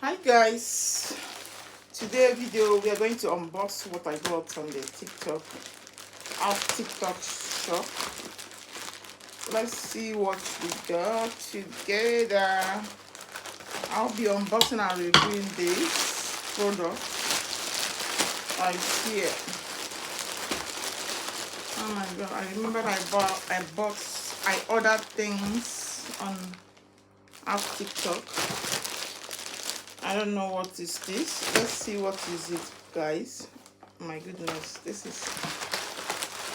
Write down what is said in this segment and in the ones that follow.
Hi guys, today video we are going to unbox what I got on the TikTok shop. Let's see what we got together. I'll be unboxing and reviewing this product right here. Oh my god, I remember I ordered things on TikTok. I don't know what is this. Let's see what is it, guys. My goodness, this is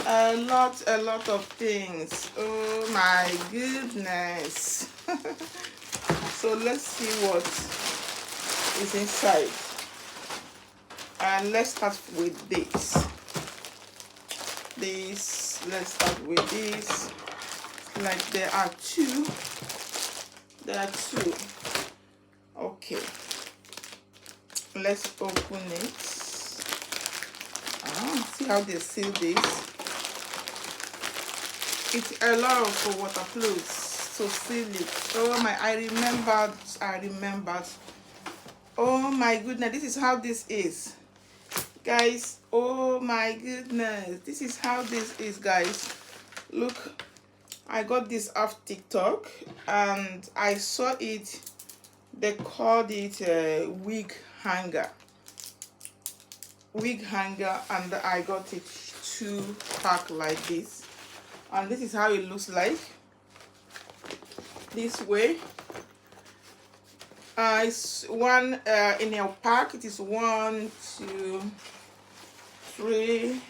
a lot of things. Oh my goodness. So let's see what is inside. And let's start with this. Let's start with this. Like there are two. Okay. Let's open it. See how they seal this. It's a lot of waterproof to seal it. Oh my, I remembered. Oh my goodness, this is how this is, guys. Oh my goodness, this is how this is, guys. Look, I got this off TikTok and I saw it. They called it a wig hanger, and I got it 2-pack like this, and this is how it looks like. This way, it's one in a pack. It is 1, 2, 3,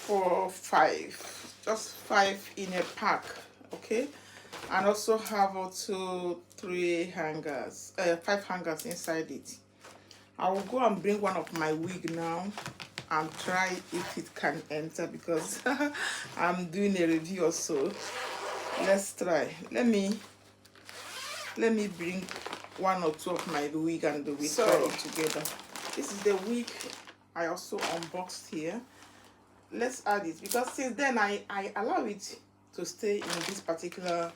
4, 5. Just 5 in a pack, okay. And also have 5 hangers inside it. I will go and bring one of my wig now and try if it can enter, because I'm doing a review also. Let's try. Let me bring 1 or 2 of my wig and we try it together. This is the wig I also unboxed here. Let's add it, because since then I allow it to stay in this particular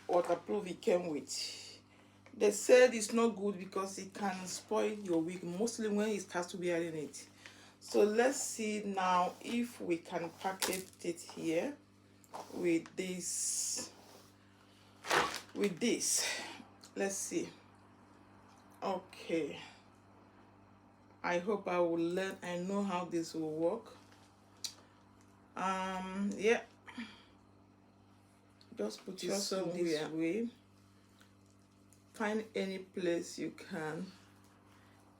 waterproof it came with. They said it's not good because it can spoil your wig, mostly when it starts to wearing it. So let's see now if we can package it here with this. Let's see. Okay, I hope I will learn. I know how this will work. Yeah, just put it somewhere. This way. Find any place you can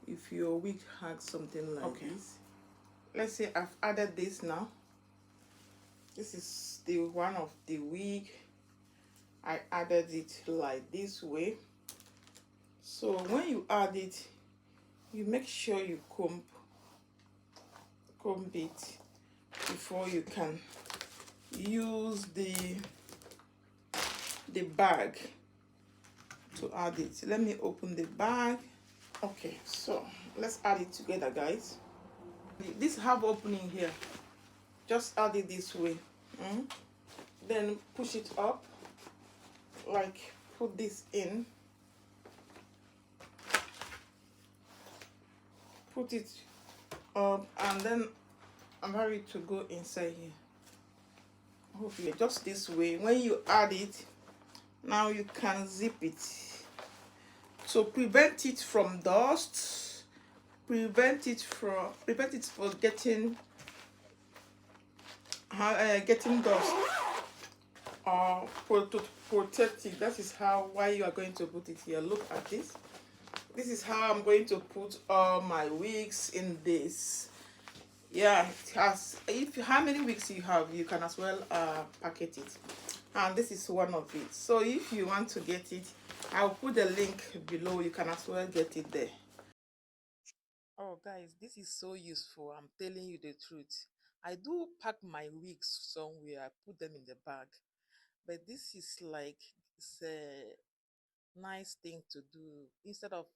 if your wig has something like this. Let's say I've added this now. This is the one of the wig. I added it like this way. So when you add it, you make sure you comb it before you can use the bag to add it. Let me open the bag. Okay, so let's add it together, guys. This have opening here. Just add it this way. Then push it up, like put this in, put it up, and then I'm ready to go inside here. Hopefully just this way. When you add it, now you can zip it to prevent it from dust, prevent it from getting dust, or to protect it. That is why you are going to put it here. Look at this. This is how I'm going to put all my wigs in this. Yeah, it has, how many wigs you have, you can as well packet it, and this is one of it. So if you want to get it, I'll put the link below. You can as well get it there. Oh guys, this is so useful. I'm telling you the truth. I do pack my wigs somewhere, I put them in the bag, but this is like, it's a nice thing to do. Instead of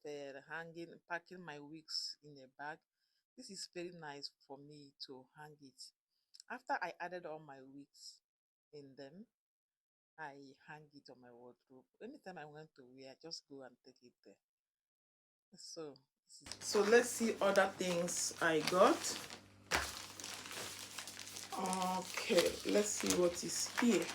packing my wigs in a bag, this is very nice for me to hang it. After I added all my wigs in them, I hang it on my wardrobe. Anytime I want to wear, I just go and take it there. So let's see other things I got. Okay, let's see what is here.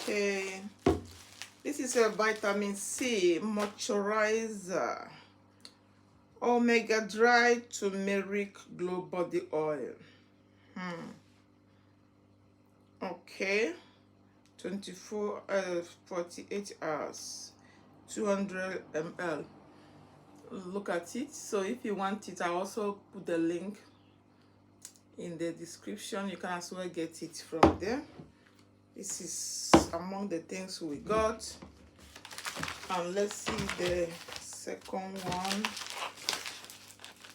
Okay, this is a vitamin C moisturizer, omega dry turmeric glow body oil. Okay, 48 hours, 200 ml. Look at it. So if you want it, I also put the link in the description. You can as well get it from there. This is among the things we got. And let's see the second one,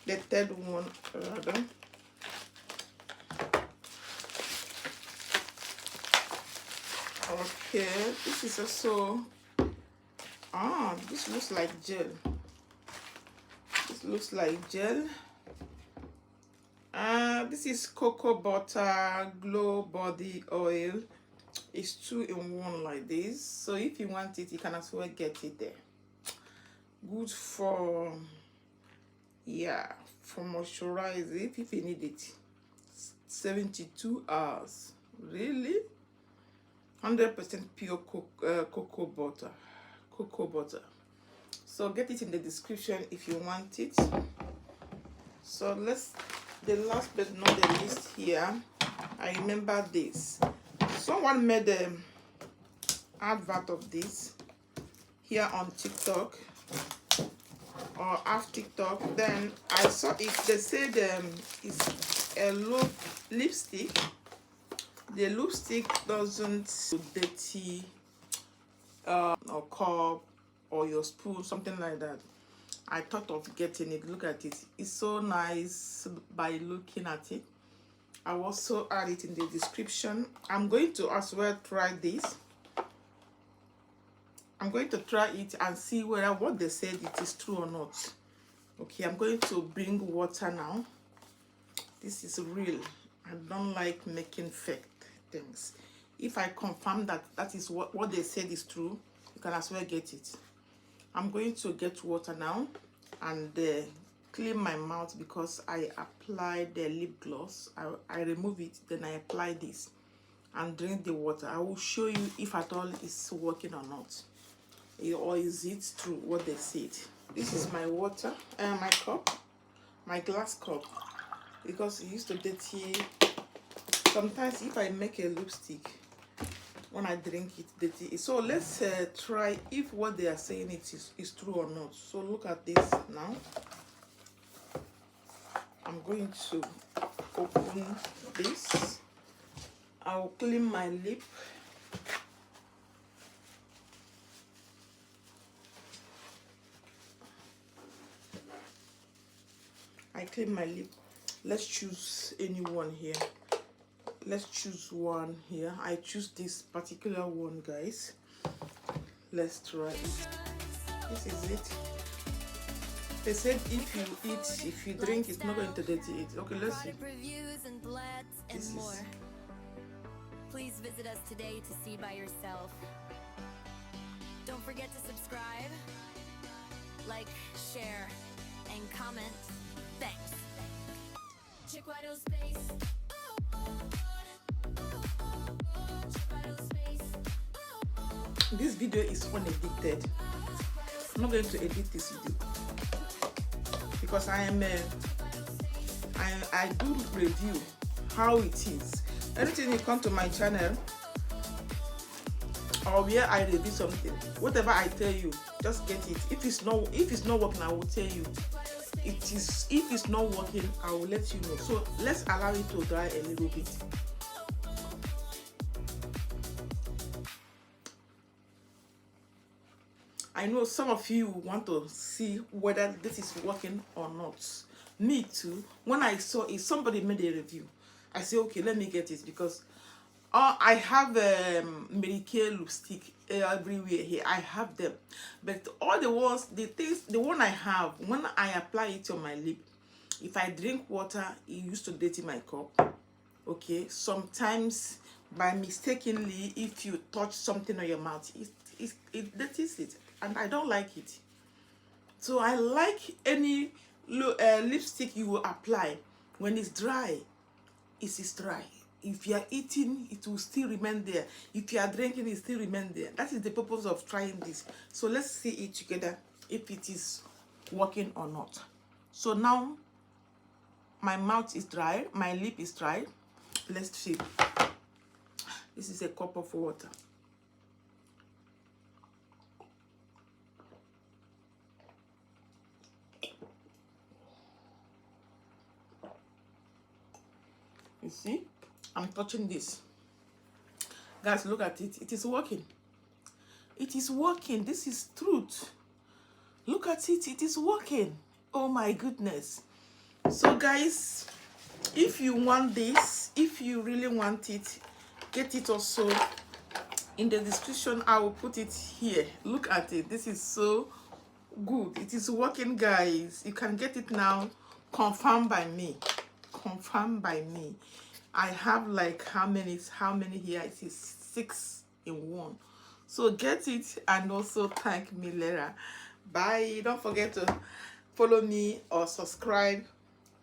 the third one rather. Okay, this is also, this looks like gel. This looks like gel. This is cocoa butter glow body oil. It's 2-in-1 like this. So if you want it, you can as well get it there. Good for, yeah, for moisturize if you need it. 72 hours. Really? 100% pure cocoa butter. So get it in the description if you want it. So the last but not the least here, I remember this. Someone made an advert of this here on TikTok or off TikTok. Then I saw it. They said it's a lipstick. The lipstick doesn't dirty or cup or your spoon, something like that. I thought of getting it. Look at it. It's so nice by looking at it. I will also add it in the description. I'm going to as well try this. I'm going to try it and see whether what they said it is true or not. Okay, I'm going to bring water now. This is real. I don't like making fake things. If I confirm that that is what they said is true, you can as well get it. I'm going to get water now and clean my mouth because I applied the lip gloss. I remove it, then I apply this and drink the water. I will show you if at all it's working or not, or is it true what they said. This is my water, my cup, my glass cup, because it used to dirty. Sometimes if I make a lipstick, when I drink it, dirty. So let's try if what they are saying is true or not. So look at this now. I'm going to open this. I'll clean my lip. I clean my lip. Let's choose any one here. Let's choose one here. I choose this particular one, guys. Let's try it. This is it. They said if you drink, it's not going to dirty it. Okay, let's see. This is. Please visit us today to see by yourself. Don't forget to subscribe, like, share, and comment. Thanks. Chikwado space. This video is unedited. I'm not going to edit this video because I do review how it is. Anything you come to my channel or where I review something, whatever I tell you, just get it. If it's not working, I will tell you. If it's not working, I will let you know. So let's allow it to dry a little bit. I know some of you want to see whether this is working or not. Me too. When I saw it, somebody made a review. I said, okay, let me get it because I have Medicare lipstick everywhere here. I have them, but all the ones, the one I have, when I apply it on my lip, If I drink water, it used to dirty my cup. Okay, sometimes by mistakenly, if you touch something on your mouth, it dirties it, and I don't like it. So I like any lipstick you will apply when it's dry. It is dry. If you are eating, it will still remain there. If you are drinking, it still remain there. That is the purpose of trying this. So let's see it together if it is working or not. So now my mouth is dry, my lip is dry. Let's see. This is a cup of water. You see, I'm touching this. Guys, look at it. It is working. It is working. This is truth. Look at it. It is working. Oh my goodness. So guys, if you want this, if you really want it, get it also in the description. I will put it here. Look at it. This is so good. It is working, guys. You can get it now. Confirmed by me. Confirmed by me. I have like how many here? It is 6 in 1. So get it and also thank me later. Bye. Don't forget to follow me or subscribe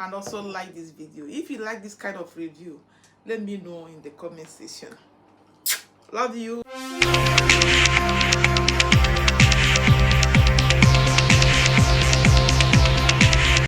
and also like this video. If you like this kind of review, let me know in the comment section. Love you.